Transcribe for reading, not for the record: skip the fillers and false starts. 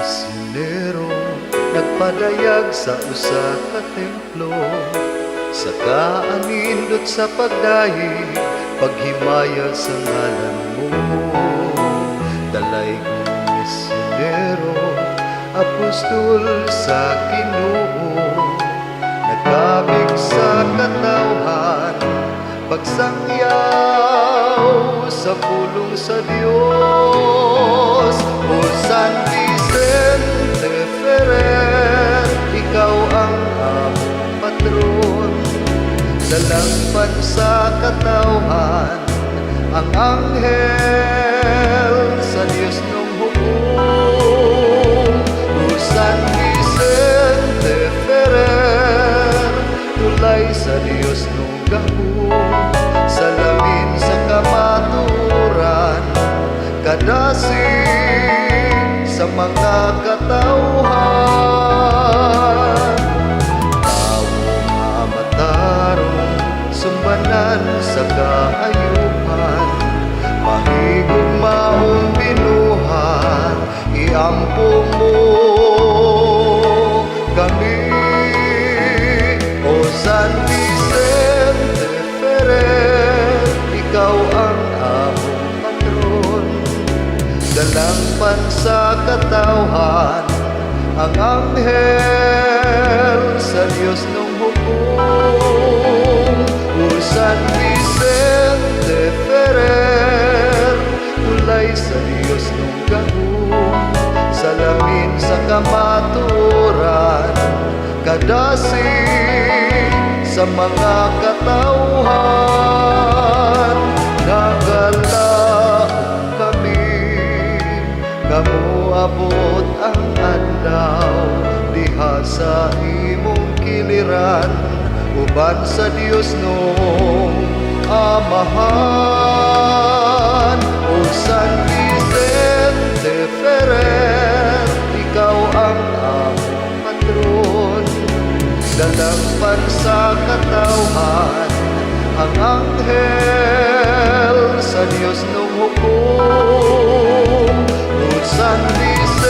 misyonero nagpadayag sa usa ka templo, sa kaanindot sa pagdayi paghimaya sa ngalan mo. Dalay kong misyonero, apostol sa Ginoo, nagkabig sa katawhan, pagsangyaw sa pulong sa Dios. O San Vicente Ferrer, ikaw ang among patron, dalangpan sa katawhan ang anghel sa Dios nung hukom. O San Vicente Ferrer, tulay sa Dios nung gahom, salamin sa kamaturan, kadasig sa mga katauhan. Tawong amatarong sumbanan sa kaayuhan, mahigog maong binuhan, iampo mo kami. O San Vicente Ferrer, ikaw ang among patron, dalangpan sa katawhan ang anghel sa Dios nung hukom. O San Vicente Ferrer, tulay sa Dios nung gahom, salamin sa kamaturan, kadasig sa mga katauhan. Nagalaong kami, kamuabot ang adlaw, diha sa imong kiliran, uban sa Dios nung amahan. O San Vicente Ferrer, ikaw ang among patron, dalangpan sa katawhan ang anghel sa Dios nung hukom. O San Vicente